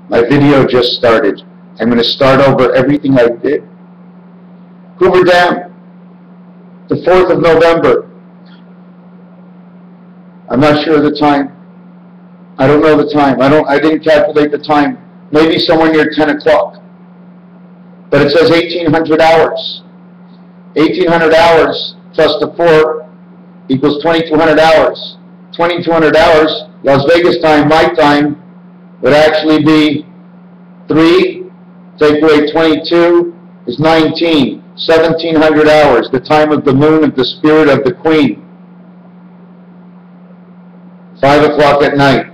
My video just started. I'm going to start over everything I did. Hoover Dam, the 4th of November. I'm not sure of the time. I don't know the time. I didn't calculate the time. Maybe somewhere near 10 o'clock. But it says 1,800 hours. 1,800 hours plus the 4 equals 2,200 hours. 2,200 hours, Las Vegas time, my time, would actually be 3, take away 22, is 19. 1,700 hours, the time of the moon of the spirit of the queen. 5 o'clock at night.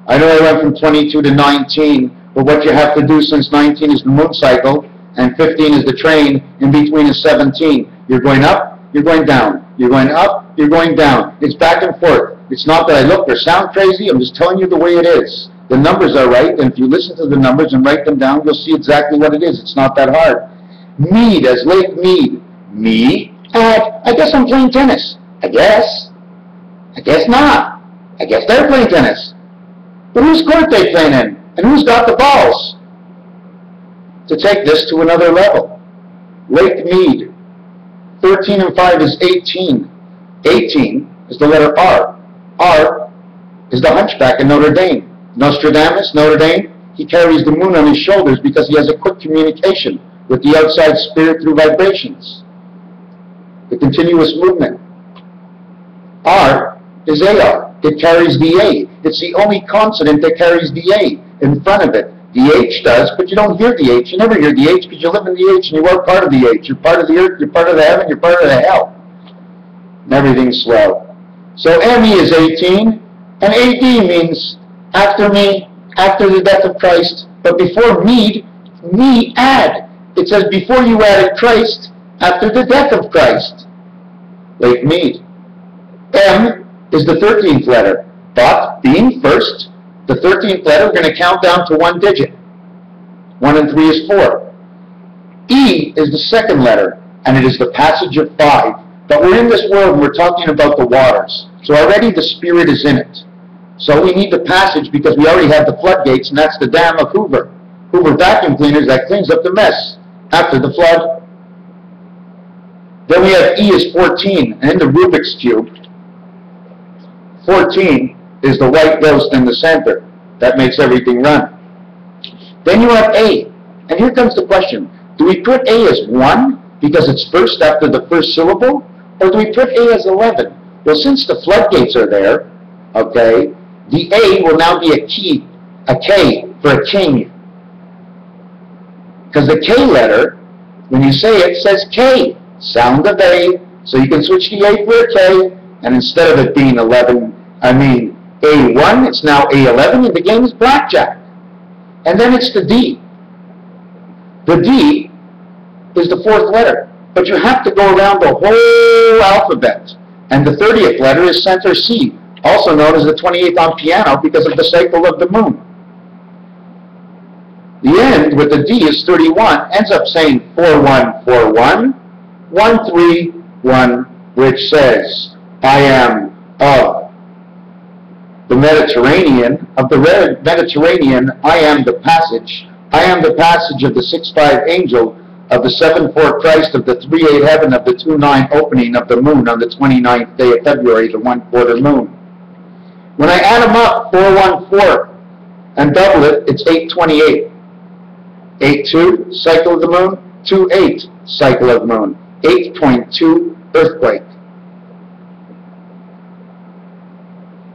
I know I went from 22 to 19, but what you have to do, since 19 is the moon cycle and 15 is the train, in between is 17. You're going up, you're going down. You're going up, you're going down. It's back and forth. It's not that I look or sound crazy, I'm just telling you the way it is. The numbers are right, and if you listen to the numbers and write them down, you'll see exactly what it is. It's not that hard. Mead, as Lake Mead. Me? I guess I'm playing tennis. I guess. I guess not. I guess they're playing tennis. But whose court they playing in? And who's got the balls to take this to another level? Lake Mead. 13 and 5 is 18. 18 is the letter R. R is the hunchback in Notre Dame. Nostradamus, Notre Dame, he carries the moon on his shoulders because he has a quick communication with the outside spirit through vibrations. The continuous movement. R is AR. It carries the A. It's the only consonant that carries the A in front of it. The H does, but you don't hear the H. You never hear the H because you live in the H and you are part of the H. You're part of the earth, you're part of the heaven, you're part of the hell. And everything's slow. So ME is 18, and AD means after me, after the death of Christ, but before Mead, me add. It says before you added Christ, after the death of Christ. Lake Mead. M is the 13th letter, but being first, the 13th letter, we're going to count down to 1 digit. 1 and 3 is 4. E is the second letter, and it is the passage of 5. But we're in this world and we're talking about the waters. So already the spirit is in it. So we need the passage because we already have the floodgates, and that's the dam of Hoover. Hoover vacuum cleaners that cleans up the mess after the flood. Then we have E is 14, and in the Rubik's Cube, 14 is the white ghost in the center. That makes everything run. Then you have A, and here comes the question. Do we put A as 1 because it's first after the first syllable, or do we put A as 11? Well, since the floodgates are there, okay, the A will now be a K for a king. Because the K letter, when you say it, says K, sound of A, so you can switch the A for a K, and instead of it being A1, it's now A11, and the game is blackjack. And then it's the D. The D is the 4th letter, but you have to go around the whole alphabet. And the 30th letter is center C, also known as the 28th on piano because of the cycle of the moon. The end with the D is 31, ends up saying 4141, 131, which says, I am of the Mediterranean, I am the passage. I am the passage of the 6'5" angel, of the 7'4" Christ, of the 3'8" heaven, of the 2'9" opening of the moon on the 29th day of February, the 1/4 moon. When I add them up, 414, and double it, it's 828. 8-2, cycle of the moon, 2-8, cycle of the moon, 8.2, earthquake.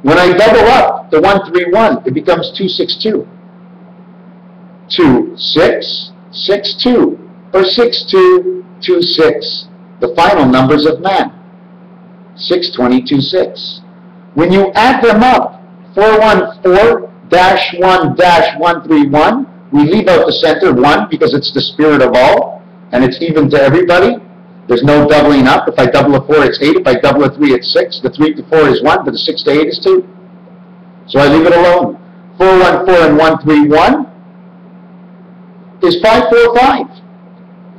When I double up the 131, it becomes 262. 2662, or 6226, the final numbers of man. 622.6. When you add them up, 414-1-131, we leave out the center 1 because it's the spirit of all, and it's even to everybody. There's no doubling up. If I double a 4, it's 8. If I double a 3, it's 6. The 3 to 4 is 1, but the 6 to 8 is 2. So I leave it alone. 414 and 131 is 545.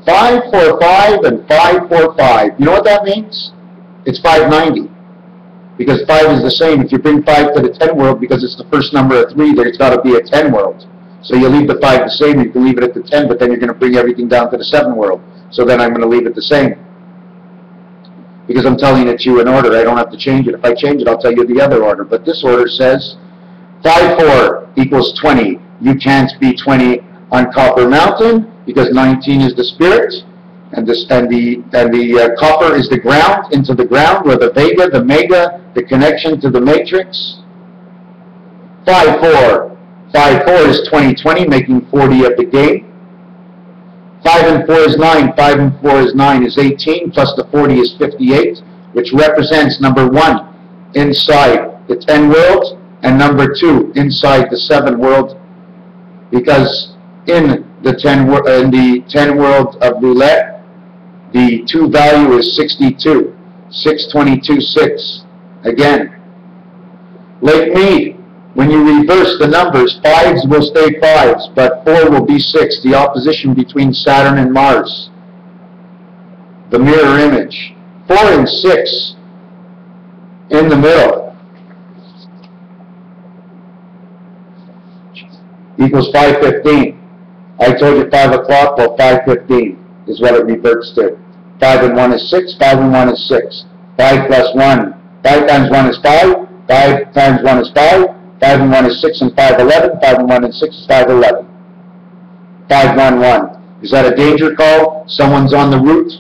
545 and 545. You know what that means? It's 590. because 5 is the same. If you bring 5 to the 10 world, because it's the first number of 3, there's got to be a 10 world. So you leave the 5 the same, you can leave it at the 10, but then you're going to bring everything down to the 7 world. So then I'm going to leave it the same. Because I'm telling it to you in order, I don't have to change it. If I change it, I'll tell you the other order. But this order says 5, 4 equals 20. You can't be 20 on Copper Mountain because 19 is the spirit, and the copper is the ground, into the ground, where the vega, the mega, the connection to the matrix. 5, 4. 5, 4 is 20, 20, making 40 of the game. 5 and 4 is 9. 5 and 4 is 9 is 18, plus the 40 is 58, which represents number 1 inside the 10 world, and number 2 inside the 7 world, because in the 10 world of roulette, the 2 value is 62. 622, 6. Again, Lake Mead, when you reverse the numbers, 5s will stay 5s, but 4 will be 6, the opposition between Saturn and Mars. The mirror image. 4 and 6 in the middle equals 515. I told you 5 o'clock, well, 515 is what it reverts to. 5 and 1 is 6, 5 and 1 is 6. 5 plus 1, 5 times 1 is 5, 5 times 1 is 5, 5 and 1 is 6 and 5, 11, 5 and 1 and 6 is 5, 11. 5, 1, 1. Is that a danger call? Someone's on the route?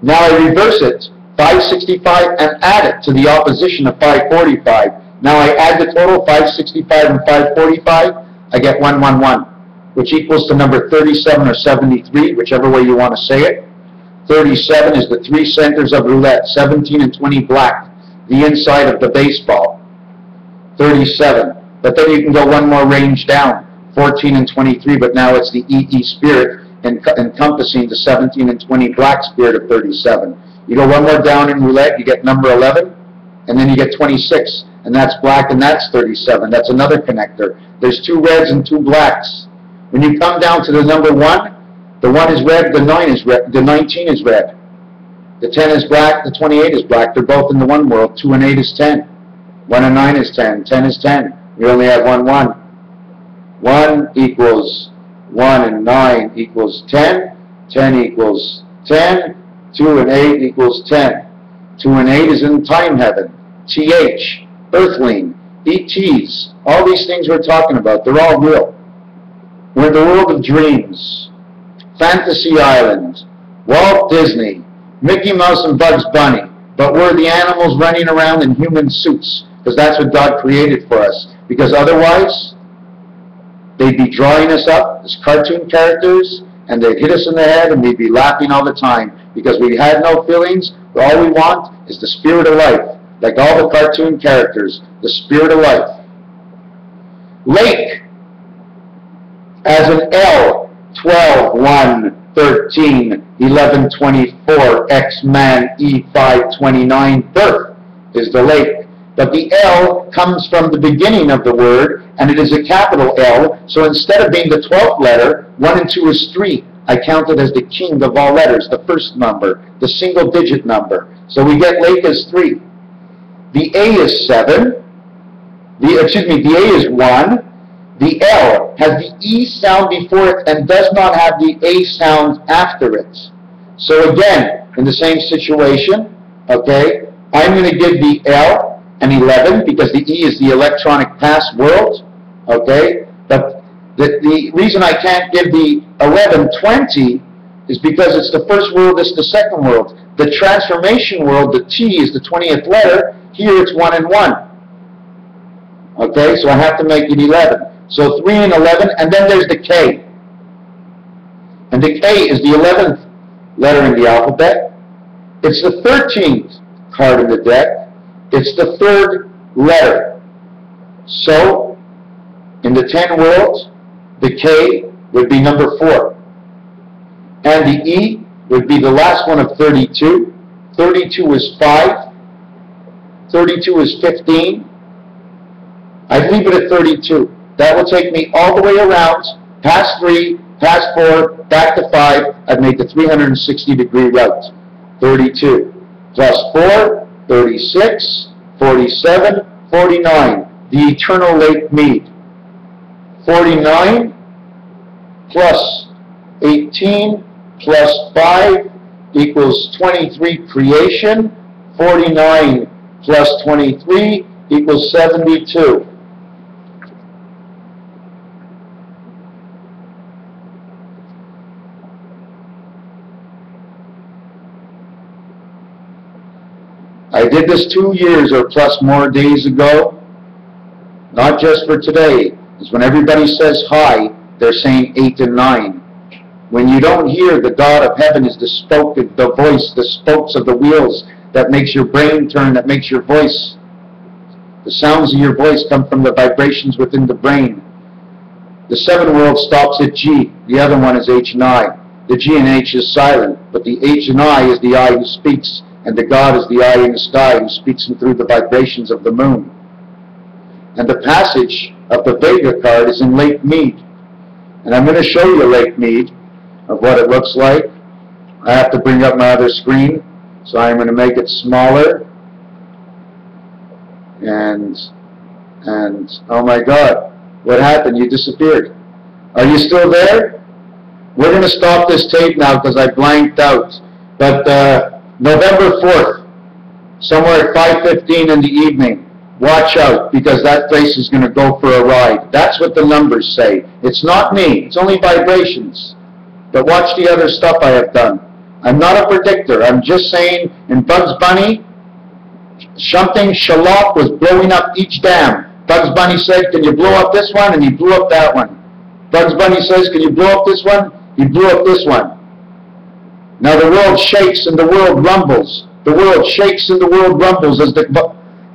Now I reverse it, 565, and add it to the opposition of 545. Now I add the total, 565 and 545, I get 111, which equals to number 37 or 73, whichever way you want to say it. 37 is the 3 centers of roulette, 17 and 20 black, the inside of the baseball. 37. But then you can go one more range down, 14 and 23, but now it's the EE spirit encompassing the 17 and 20 black spirit of 37. You go one more down in roulette, you get number 11, and then you get 26, and that's black, and that's 37. That's another connector. There's 2 reds and 2 blacks. When you come down to the number 1, the 1 is red, the 9 is red, the 19 is red. The 10 is black, the 28 is black. They're both in the 1 world. 2 and 8 is 10. 1 and 9 is 10. 10 is 10. We only have 1, 1. 1 equals 1 and 9 equals 10. 10 equals 10. 2 and 8 equals 10. 2 and 8 is in time heaven. TH, Earthling, ETs, all these things we're talking about, they're all real. We're in the world of dreams. Fantasy Island, Walt Disney, Mickey Mouse and Bugs Bunny, but we're the animals running around in human suits, because that's what God created for us. Because otherwise, they'd be drawing us up as cartoon characters, and they'd hit us in the head, and we'd be laughing all the time, because we had no feelings. All we want is the spirit of life, like all the cartoon characters, the spirit of life. Lake, as an L, 12, 1, 13, 11, 24, X-Man, E5, 29, birth is the lake. But the L comes from the beginning of the word, and it is a capital L, so instead of being the 12th letter, 1 and 2 is 3. I count it as the king of all letters, the first number, the single-digit number. So we get lake as 3. The A is 7. The A is 1. The L has the E sound before it and does not have the A sound after it. So again, in the same situation, okay, I'm going to give the L an 11 because the E is the electronic pass world, okay, but the reason I can't give the 11 20 is because it's the first world, it's the second world. The transformation world, the T is the 20th letter, here it's 1 and 1. Okay, so I have to make it 11. So 3 and 11, and then there's the K. And the K is the 11th letter in the alphabet. It's the 13th card in the deck. It's the 3rd letter. So, in the 10 worlds, the K would be number 4. And the E would be the last one of 32. 32 is 5. 32 is 15. I'd leave it at 32. That will take me all the way around, past 3, past 4, back to 5. I've made the 360-degree route. 32 plus 4 36, 47, 49. The eternal Lake Mead. 49 plus 18 plus 5 equals 23 creation. 49 plus 23 equals 72. I did this 2 years or plus more days ago, not just for today. Because when everybody says hi, they're saying 8 and 9. When you don't hear the God of heaven is the spoke, the voice, the spokes of the wheels that makes your brain turn, that makes your voice. The sounds of your voice come from the vibrations within the brain. The 7 world stops at G. The other one is H and I. The G and H is silent, but the H and I is the I who speaks, and the God is the eye in the sky who speaks through the vibrations of the moon. And the passage of the Vega card is in Lake Mead. And I'm going to show you Lake Mead of what it looks like. I have to bring up my other screen, so I'm going to make it smaller. And oh my God, what happened? You disappeared. Are you still there? We're going to stop this tape now because I blanked out. But November 4th, somewhere at 5:15 in the evening, watch out, because that place is going to go for a ride. That's what the numbers say. It's not me. It's only vibrations. But watch the other stuff I have done. I'm not a predictor. I'm just saying, in Bugs Bunny, something Shalop was blowing up each dam. Bugs Bunny said, can you blow up this one? And he blew up that one. Bugs Bunny says, can you blow up this one? He blew up this one. Now the world shakes and the world rumbles. The world shakes and the world rumbles as the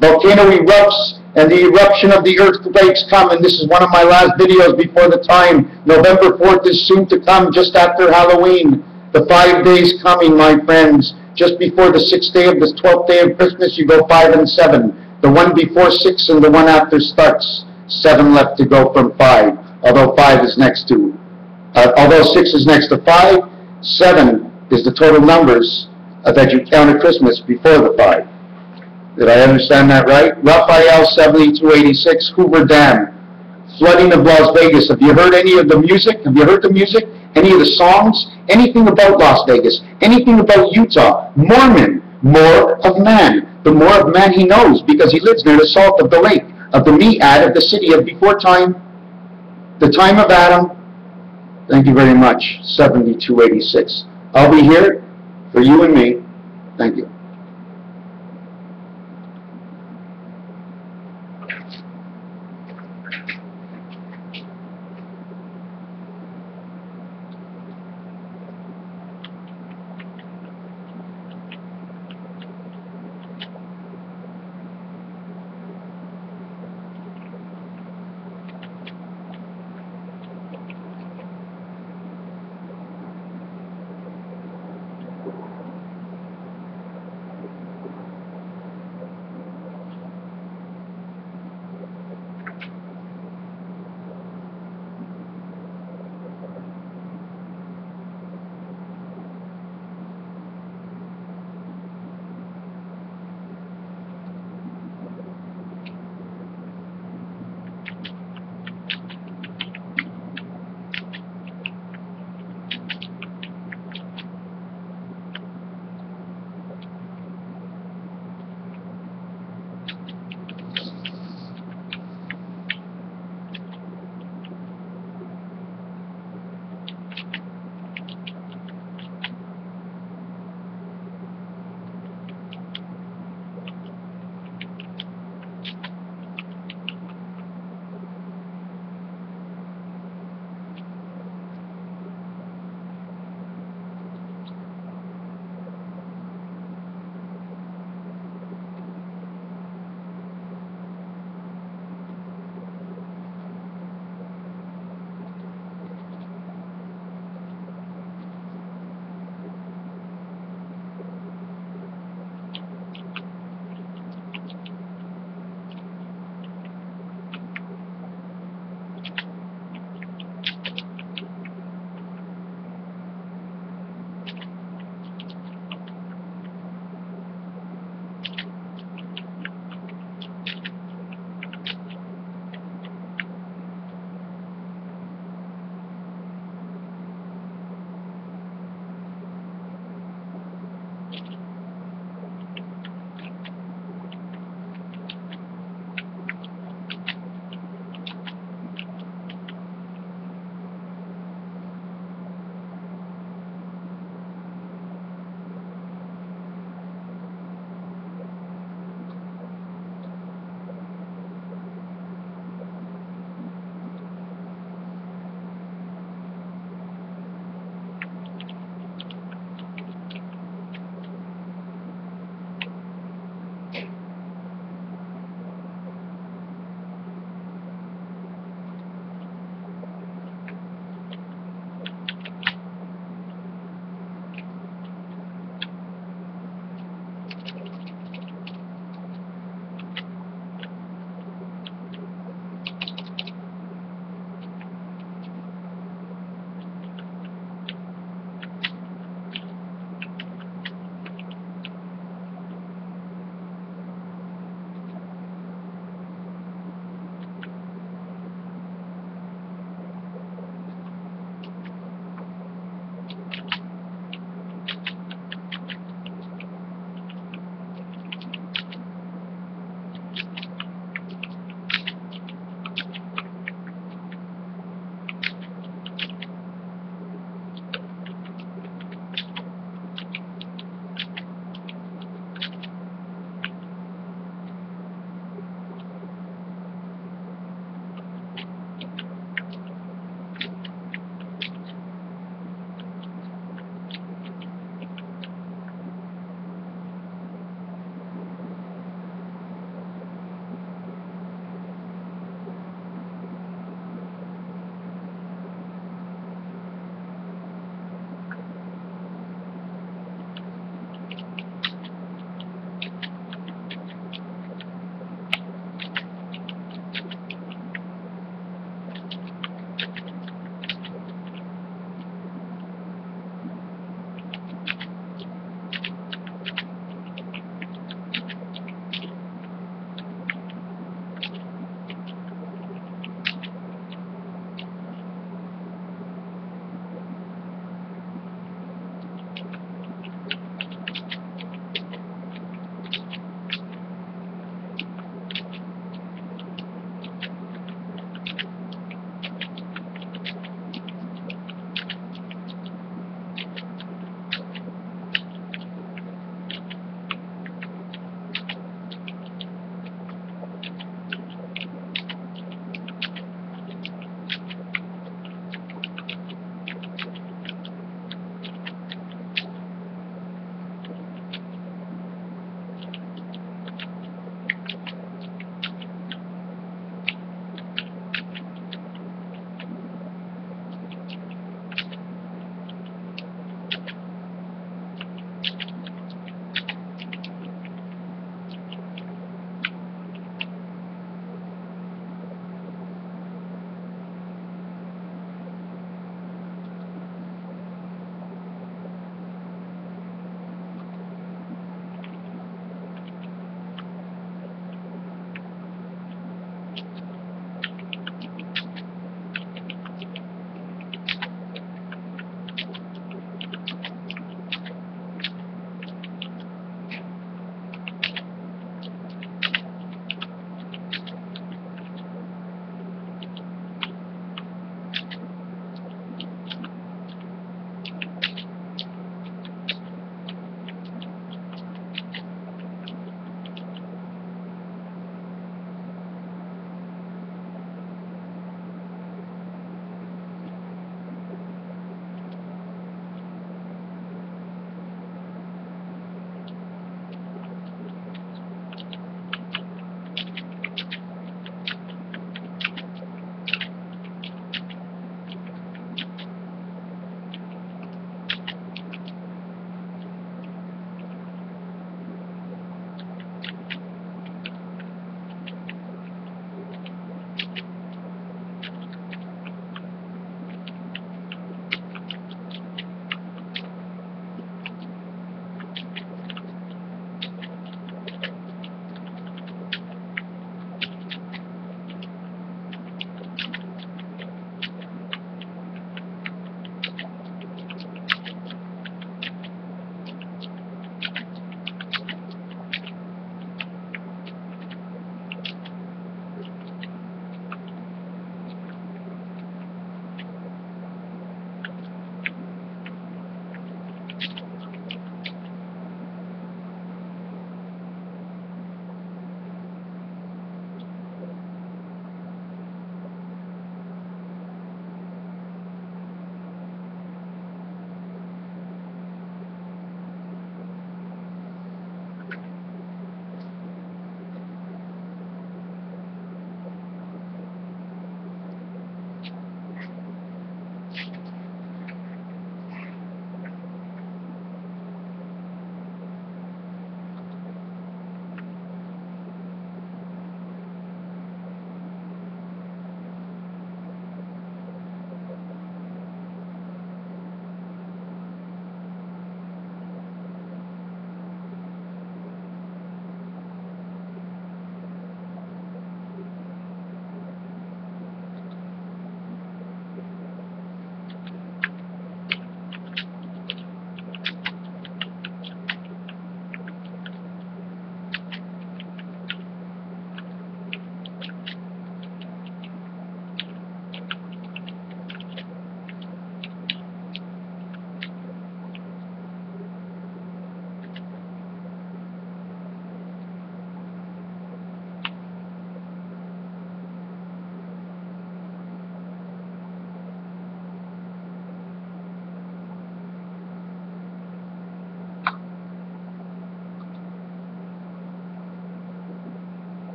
volcano erupts and the eruption of the earthquakes come. And this is one of my last videos before the time. November 4th is soon to come, just after Halloween. The 5 days coming, my friends. Just before the 6th day of the 12th day of Christmas, you go 5 and 7. The one before 6 and the one after starts. 7 left to go from 5, although 5 is next to, although 6 is next to 5, 7 is the total numbers that you count at Christmas before the 5. Did I understand that right? Raphael 7286, Hoover Dam, flooding of Las Vegas. Have you heard any of the music? Have you heard the music? Any of the songs? Anything about Las Vegas? Anything about Utah? Mormon, more of man. The more of man he knows because he lives near the salt of the lake, of the Mead, of the city of before time, the time of Adam. Thank you very much, 7286. I'll be here for you and me. Thank you.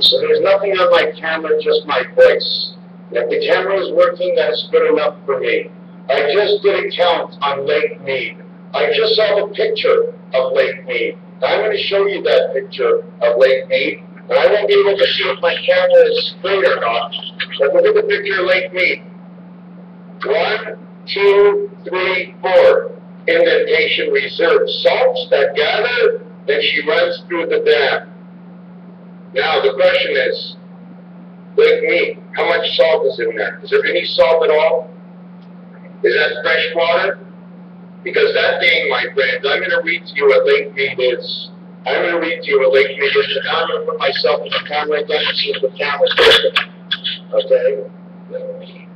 So there's nothing on my camera, just my voice. If the camera is working, that's good enough for me. I just did a count on Lake Mead. I just saw the picture of Lake Mead. I'm going to show you that picture of Lake Mead. And I won't be able to see if my camera is straight or not. But look at the picture of Lake Mead. 1, 2, 3, 4. Indentation reserve. Salts that gather, then she runs through the dam. Now the question is, Lake Mead, how much salt is in there? Is there any salt at all? Is that fresh water? Because that thing, my friends, I'm going to read to you what Lake Mead is. I'm going to read to you what Lake Mead is. And now I'm going to put myself in the camera again and see if the camera's working. Okay? Lake Mead.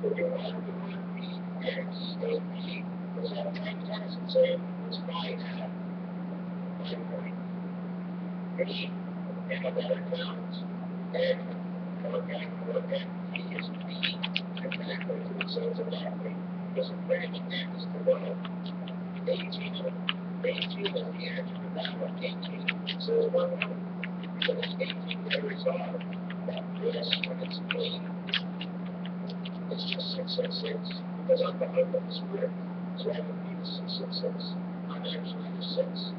If you want to do Lake Mead, yes, Lake Mead. Because all my tests and say it's fine now. Mead. And a better count. And okay, he is Mead. Exactly. So it's exactly. Because a branch end is the one. 18 is the answer to that one. 18 says 1 So there's 18 letters on this when it's Mead. It's just 666 because I'm behind the square. So I would be the 666. I'm actually the 6.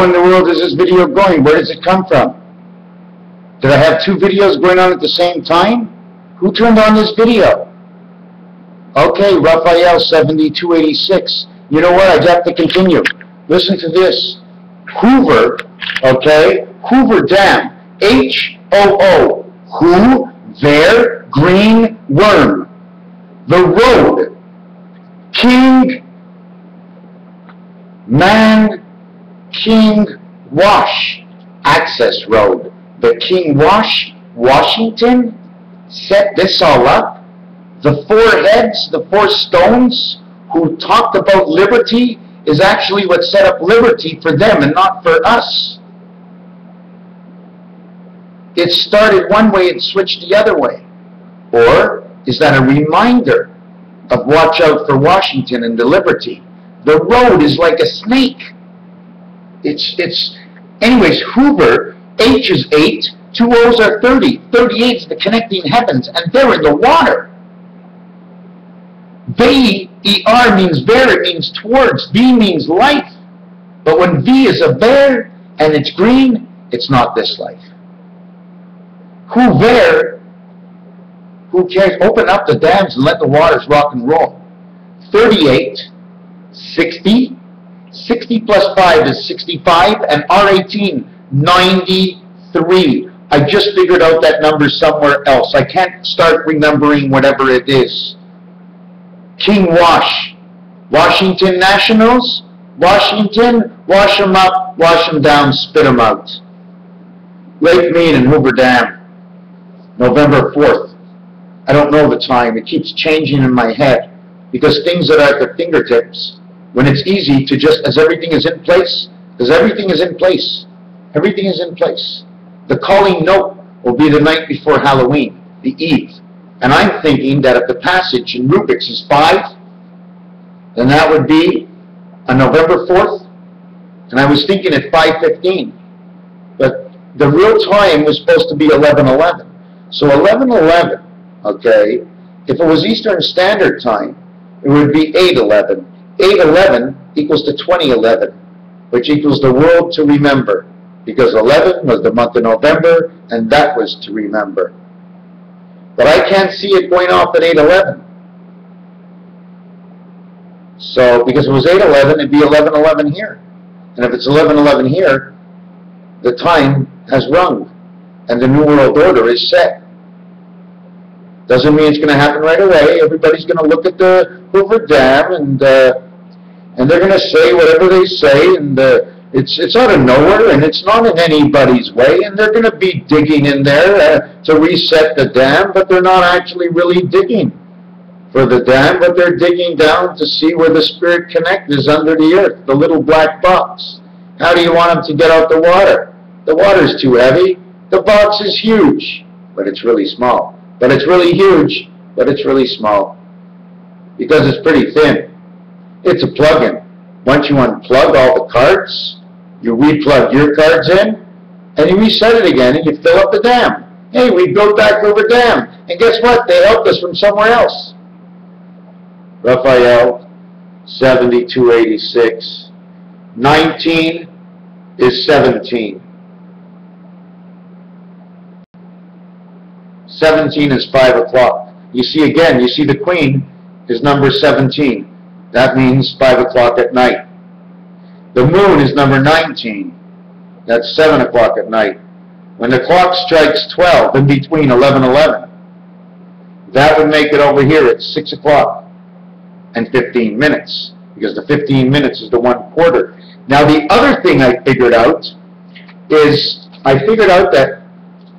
How in the world is this video going? Where does it come from? Did I have two videos going on at the same time? Who turned on this video? Okay, Raphael 7286. You know what? I have to continue. Listen to this. Hoover, okay? Hoover Dam. H-O-O. Who? There. Green worm. The road. King. Man. King Wash. Access road. The King Wash, Washington, set this all up. The four heads, the four stones, who talked about liberty, is actually what set up liberty for them and not for us. It started one way and switched the other way. Or is that a reminder of watch out for Washington and the liberty? The road is like a snake. Anyways, Hoover, H is 8, 2 O's are 30. 38 is the connecting heavens, and they're in the water. V, E-R means bear, it means towards. V means life. But when V is a bear and it's green, it's not this life. Who there? Who cares? Open up the dams and let the waters rock and roll. 38, 60, 60 plus 5 is 65, and R18, 93. I just figured out that number somewhere else. I can't start remembering whatever it is. King Wash. Washington Nationals. Washington, wash them up, wash them down, spit them out. Lake Mead and Hoover Dam. November 4th. I don't know the time. It keeps changing in my head because things that are at the fingertips, when it's easy to just, as everything is in place, because everything is in place. Everything is in place. The calling note will be the night before Halloween, the eve. And I'm thinking that if the passage in Rubik's is 5, then that would be on November 4th. And I was thinking at 5:15. But the real time was supposed to be 11:11. So 11:11, okay, if it was Eastern Standard Time, it would be 8:11. 8:11 equals to 2011, which equals the world to remember. Because 11 was the month of November, and that was to remember. But I can't see it going off at 8:11. So, because if it was 8:11, it'd be 11:11 here. And if it's 11:11 here, the time has rung, and the New World Order is set. Doesn't mean it's going to happen right away. Everybody's going to look at the Hoover Dam, and they're going to say whatever they say, and it's out of nowhere, and it's not in anybody's way, and they're going to be digging in there to reset the dam, but they're not actually really digging for the dam, but they're digging down to see where the Spirit Connect is under the earth, the little black box. How do you want them to get out the water? The water's too heavy. The box is huge, but it's really small. But it's really huge, but it's really small, because it's pretty thin. It's a plug-in. Once you unplug all the cards, you replug your cards in, and you reset it again, and you fill up the dam. Hey, we built back Hoover Dam, and guess what? They helped us from somewhere else. Raphael, 7286. 19 is 17. 17 is 5 o'clock. You see again, you see the Queen is number 17. That means 5 o'clock at night. The moon is number 19. That's 7 o'clock at night. When the clock strikes 12, in between 11:11, that would make it over here at 6 o'clock and 15 minutes, because the 15 minutes is the 1/4. Now the other thing I figured out is, I figured out that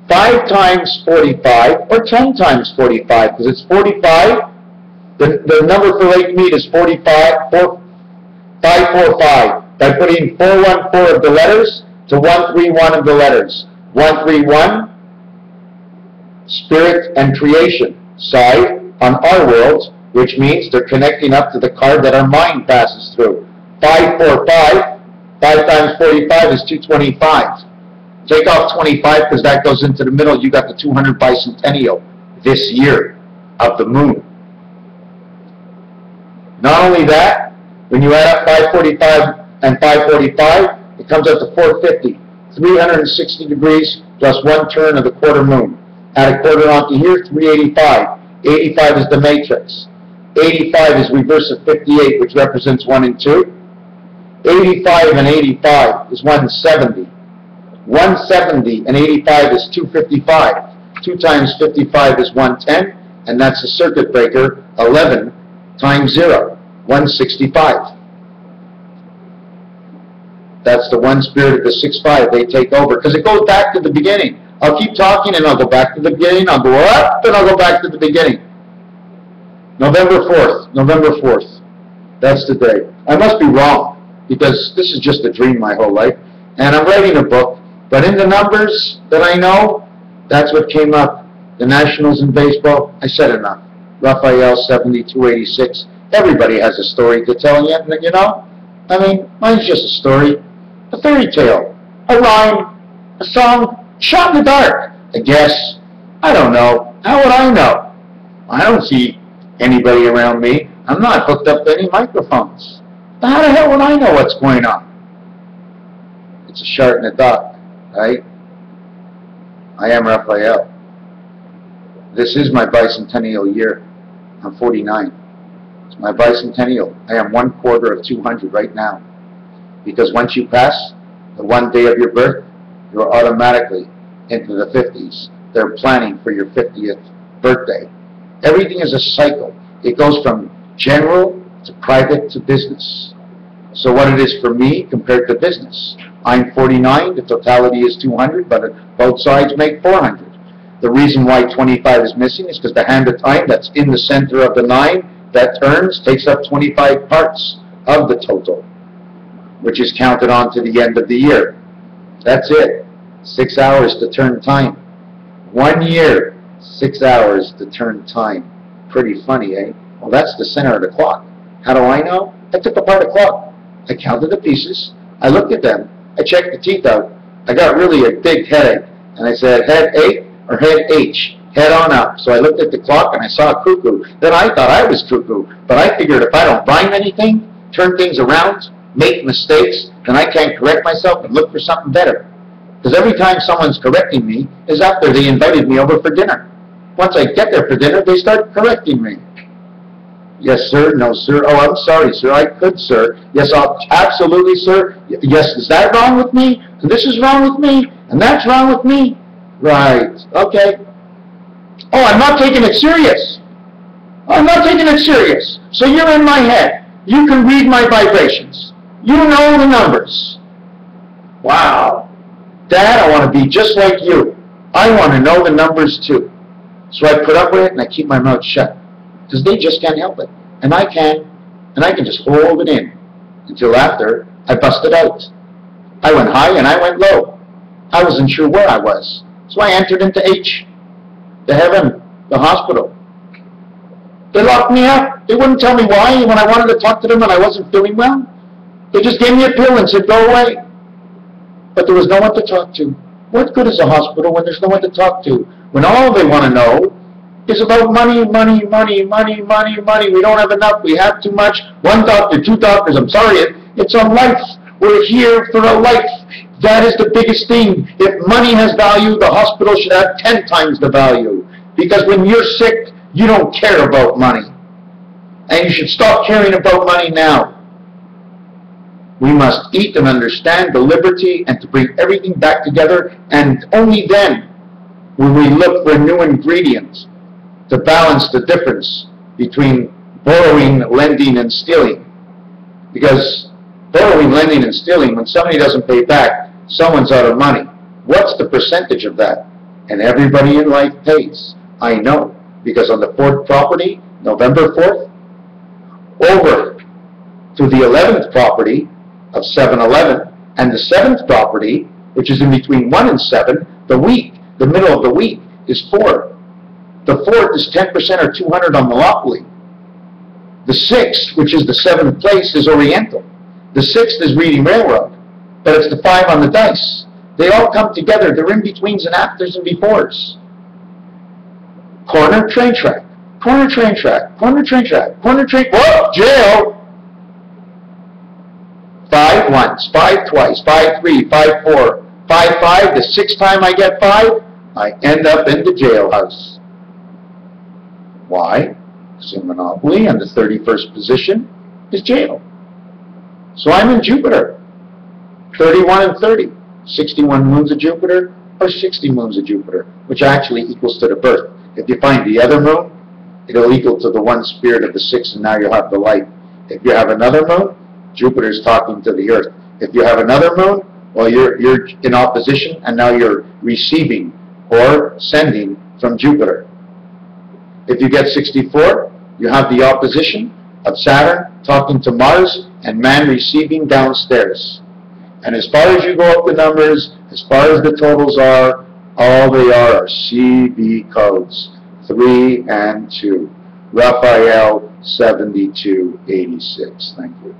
5 times 45, or 10 times 45, because it's 45, the number for Lake Mead is 545. By putting 414 of the letters to 131 of the letters. 131, spirit and creation side on our world, which means they're connecting up to the card that our mind passes through. 545, 5 times 45 is 225. Take off 25 because that goes into the middle. You got the 200 bicentennial this year of the moon. Not only that, when you add up 545 and 545, it comes out to 450. 360 degrees plus 1 turn of the quarter moon. Add a quarter onto here, 385. 85 is the matrix. 85 is reverse of 58, which represents 1 and 2. 85 and 85 is 170. 170 and 85 is 255. 2 times 55 is 110, and that's the circuit breaker, 11 times 0, 165. That's the one spirit of the 6-5. They take over, because it goes back to the beginning. I'll keep talking, and I'll go back to the beginning. I'll go up, and I'll go back to the beginning. November 4th. November 4th. That's the day. I must be wrong, because this is just a dream my whole life. And I'm writing a book, but in the numbers that I know, that's what came up. The Nationals in baseball, I said enough. Raphael, 72-86. Everybody has a story to tell you, you know? I mean, mine's just a story. A fairy tale, a rhyme, a song, shot in the dark, a guess. I don't know. How would I know? I don't see anybody around me. I'm not hooked up to any microphones. But how the hell would I know what's going on? It's a shot in the dark, right? I am Raphael. This is my bicentennial year. I'm 49. It's my bicentennial. I am 1/4 of 200 right now. Because once you pass the one day of your birth, you're automatically into the 50s. They're planning for your 50th birthday. Everything is a cycle. It goes from general to private to business. So what it is for me compared to business. I'm 49, the totality is 200, but both sides make 400. The reason why 25 is missing is because the hand of time that's in the center of the 9 that turns takes up 25 parts of the total, which is counted on to the end of the year. That's it. 6 hours to turn time. 1 year, 6 hours to turn time. Pretty funny, eh? Well, that's the center of the clock. How do I know? I took apart a clock. I counted the pieces. I looked at them. I checked the teeth out. I got really a big headache. And I said, head A or head H? Head on up. So I looked at the clock and I saw a cuckoo. Then I thought I was cuckoo. But I figured if I don't rhyme anything, turn things around, make mistakes, then I can't correct myself and look for something better. Because every time someone's correcting me is after they invited me over for dinner. Once I get there for dinner, they start correcting me. Yes, sir. No, sir. Oh, I'm sorry, sir. I could, sir. Yes, absolutely, sir. Yes, is that wrong with me? And this is wrong with me? And that's wrong with me? Right. Okay. Oh, I'm not taking it serious. I'm not taking it serious. So you're in my head. You can read my vibrations. You know the numbers. Wow. Dad, I want to be just like you. I want to know the numbers too. So I put up with it and I keep my mouth shut. Because they just can't help it. And I can. And I can just hold it in. Until after I busted out. I went high and I went low. I wasn't sure where I was. So I entered into H. The heaven. The hospital. They locked me up. They wouldn't tell me why when I wanted to talk to them and I wasn't feeling well. They just gave me a pill and said, go away. But there was no one to talk to. What good is a hospital when there's no one to talk to? When all they want to know is about money, money, money, money, money, money. We don't have enough. We have too much. 1 doctor, 2 doctors. I'm sorry. It's a life. We're here for a life. That is the biggest thing. If money has value, the hospital should have 10 times the value. Because when you're sick, you don't care about money. And you should stop caring about money now. We must eat and understand the liberty and to bring everything back together, and only then will we look for new ingredients to balance the difference between borrowing, lending, and stealing. Because borrowing, lending, and stealing, when somebody doesn't pay back, someone's out of money. What's the percentage of that? And everybody in life pays. I know, because on the 4th property, November 4th, over to the 11th property of 7-11, and the 7th property, which is in between 1 and 7, the week, the middle of the week, is 4. The 4th is 10% or 200 on Monopoly. The 6th, which is the 7th place, is Oriental. The 6th is Reading Railroad, but it's the 5 on the dice. They all come together. They're in-betweens and afters and befores. Corner train track, corner train track, corner train track, corner train, whoa, jail! 5, 5 once, 5 twice, 5 3, 5 4, 5 5, the 6th time I get 5, I end up in the jailhouse. Why? Because in Monopoly, and the 31st position is jail. So I'm in Jupiter. 31 and 30. 61 moons of Jupiter or 60 moons of Jupiter, which actually equals to the birth. If you find the other moon, it'll equal to the one spirit of the 6, and now you'll have the light. If you have another moon, Jupiter's talking to the Earth. If you have another moon, well, you're in opposition, and now you're receiving or sending from Jupiter. If you get 64, you have the opposition of Saturn talking to Mars, and man receiving downstairs. And as far as you go up the numbers, as far as the totals are, all they are CB codes, 3 and 2. Raphael 7286. Thank you.